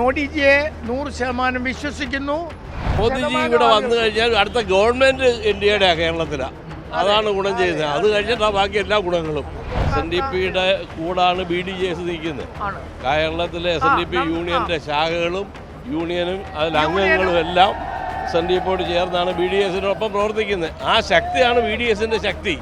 മോഡിജിയെ 100% വിശ്വസിക്കുന്നു. മോദിജി ഇവിടെ വന്നു കഴിഞ്ഞാൽ അടുത്ത ഗവൺമെന്റ് ഇന്ത്യയുടെ കേരളത്തിലാണ്. അതാണ് ഗുണം ചെയ്യുന്നത്. അത് കഴിഞ്ഞിട്ടാണ് ബാക്കി എല്ലാ ഗുണങ്ങളും. SNDPയുടെ കൂടാണ് BDJS നിൽക്കുന്നത്. കേരളത്തിലെ SNDP യൂണിയന്റെ ശാഖകളും യൂണിയനും അതിൽ അംഗങ്ങളും എല്ലാം SNDPയോട് ചേർന്നാണ് BDSനൊപ്പം പ്രവർത്തിക്കുന്നത്. ആ ശക്തിയാണ് BDSന്റെ ശക്തി.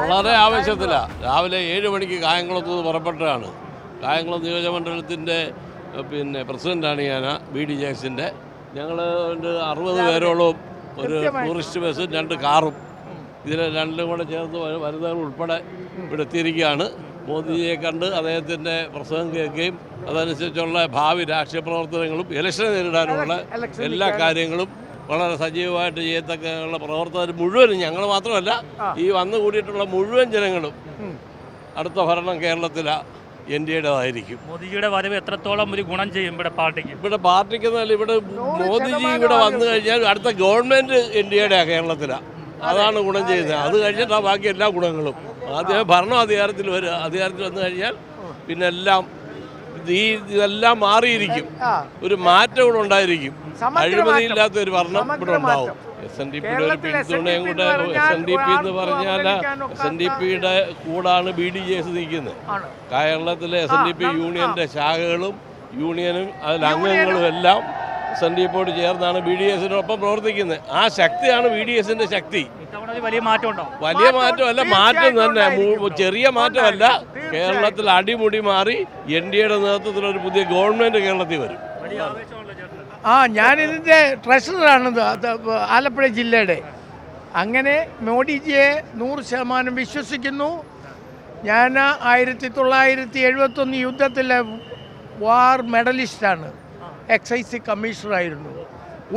വളരെ ആവശ്യത്തിലാണ്. രാവിലെ 7 മണിക്ക് കായംകുളത്ത് നിന്ന് പുറപ്പെട്ടതാണ്. കായംകുളം നിയോജകമണ്ഡലത്തിൻ്റെ പ്രസിഡൻ്റാണ് ഞാൻ BDJSൻ്റെ. ഞങ്ങൾ 60 പേരോളം ഒരു ടൂറിസ്റ്റ് ബസ്സും 2 കാറും ഇതിൽ രണ്ടും കൂടെ ചേർത്ത് വനിതകൾ ഉൾപ്പെടെ ഇവിടെ എത്തിയിരിക്കുകയാണ്. മോദിജിയെ കണ്ട് അദ്ദേഹത്തിൻ്റെ പ്രസംഗം കേൾക്കുകയും അതനുസരിച്ചുള്ള ഭാവി രാഷ്ട്രീയ പ്രവർത്തനങ്ങളും ഇലക്ഷനെ നേരിടാനുള്ള എല്ലാ കാര്യങ്ങളും വളരെ സജീവമായിട്ട് ചെയ്യത്തക്കുള്ള പ്രവർത്തകർ മുഴുവനും, ഞങ്ങൾ മാത്രമല്ല ഈ വന്നു കൂടിയിട്ടുള്ള മുഴുവൻ ജനങ്ങളും അടുത്ത ഭരണം കേരളത്തിലാണ് NDAയുടേതായിരിക്കും. മോദിജിയുടെ വരവ് എത്രത്തോളം ഒരു ഗുണം ചെയ്യും ഇവിടെ പാർട്ടിക്ക്? ഇവിടെ പാർട്ടിക്കെന്നല്ല, ഇവിടെ മോദിജി ഇവിടെ വന്നു കഴിഞ്ഞാൽ അടുത്ത ഗവൺമെന്റ് NDAയുടെ കേരളത്തിലാണ്. അതാണ് ഗുണം ചെയ്യുന്നത്. അത് കഴിഞ്ഞിട്ടാണ് ബാക്കി എല്ലാ ഗുണങ്ങളും. ആദ്യമേ ഭരണം അധികാരത്തിൽ വന്നു കഴിഞ്ഞാൽ പിന്നെ ഇതെല്ലാം മാറിയിരിക്കും. ഒരു മാറ്റം ഇവിടെ ഉണ്ടായിരിക്കും. അഴിമതിയില്ലാത്ത ഒരു ഭരണം ഇവിടെ ഉണ്ടാവും. SNDPയുടെ ഒരു പിന്തുണയും കൂടെ. SNDP എന്ന് പറഞ്ഞാൽ SNDPയുടെ കൂടാണ് BDJS നിൽക്കുന്നത്. കേരളത്തിലെ SNDP യൂണിയന്റെ ശാഖകളും യൂണിയനും അതിൽ അംഗങ്ങളും എല്ലാം SNDPയോട് ചേർന്നാണ് BDSനൊപ്പം പ്രവർത്തിക്കുന്നത്. ആ ശക്തിയാണ് BDSന്റെ ശക്തി. വലിയ മാറ്റമല്ല, മാറ്റം തന്നെ. ചെറിയ മാറ്റമല്ല. കേരളത്തിൽ അടിമുടി മാറി NDAയുടെ നേതൃത്വത്തിൽ ഒരു പുതിയ ഗവൺമെന്റ് കേരളത്തിൽ വരും. ഞാനിതിൻ്റെ ട്രഷററാണ് ആലപ്പുഴ ജില്ലയുടെ. അങ്ങനെ മോഡിജിയെ 100% വിശ്വസിക്കുന്നു. ഞാൻ 1971 യുദ്ധത്തിലെ വാർ മെഡലിസ്റ്റാണ്. എക്സൈസ് കമ്മീഷണറായിരുന്നു.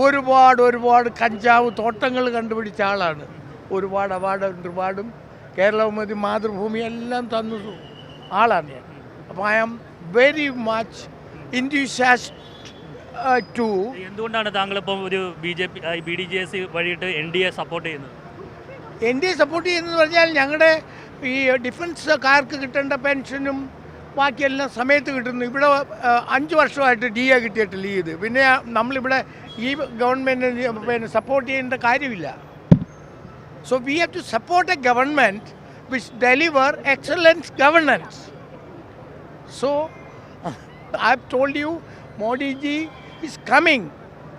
ഒരുപാട് കഞ്ചാവ് തോട്ടങ്ങൾ കണ്ടുപിടിച്ച ആളാണ്. ഒരുപാട് അവാർഡും കേരളമതി മാതൃഭൂമി എല്ലാം തന്നു ആളാണ് ഞാൻ. അപ്പോൾ I am very much enthusiast to. എന്തുകൊണ്ടാണ് താങ്കൾ ഇപ്പം ഒരു BDJS വഴിയിട്ട് NDA സപ്പോർട്ട് ചെയ്യുന്നത്? NDA സപ്പോർട്ട് ചെയ്യുന്നത് പറഞ്ഞാൽ ഞങ്ങളുടെ ഈ ഡിഫൻസുകാർക്ക് കിട്ടേണ്ട പെൻഷനും ബാക്കിയെല്ലാം സമയത്ത് കിട്ടുന്നു. ഇവിടെ 5 വർഷമായിട്ട് DA കിട്ടിയിട്ടില്ല ഇത്. പിന്നെ നമ്മളിവിടെ ഈ ഗവൺമെൻറ്റിന് സപ്പോർട്ട് ചെയ്യേണ്ട കാര്യമില്ല. So we have to support a government which deliver excellence governance. So I have told you, Modiji is coming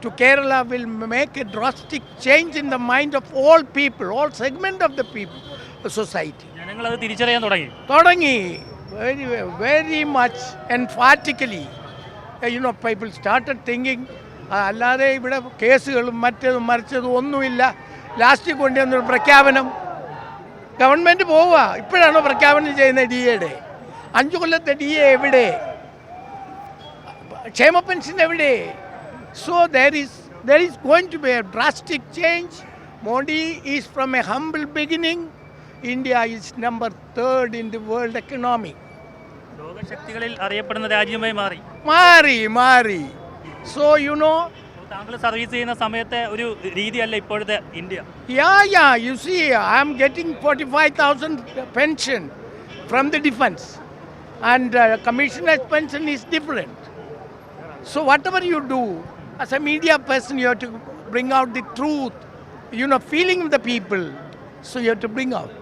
to Kerala, will make a drastic change in the mind of all people, all segment of the people, the society. ജനങ്ങൾ അത് തിരിച്ചറിയാൻ തുടങ്ങി very much emphatically. People started thinking, അല്ലാതെ ഇവിടെ കേസുകളും മറിച്ചതും ഒന്നുമില്ല. Last കൊണ്ടുവന്നൊരു പ്രഖ്യാപനം. Government പോവുക. ഇപ്പോഴാണോ പ്രഖ്യാപനം ചെയ്യുന്നത് DAയുടെ? 5 കൊല്ലത്തെ DA എവിടെ? ക്ഷേമ പെൻഷൻ എവിടെ? So there is going to be a drastic change. Modi is from a humble beginning. India is number 3rd in the world economy. ലോകശക്തികളിൽ അറിയപ്പെടുന്ന രാജ്യമായി മാറി. So താങ്കൾ സർവീസ് ചെയ്യുന്ന സമയത്തെ ഒരു രീതിയല്ല ഇപ്പോഴത്തെ India. Yeah, you see, I am getting 45,000 pension from the defense, and commissioner's pension is different. So whatever you do as a media person, you have to bring out the truth, feeling of the people. So you have to bring out.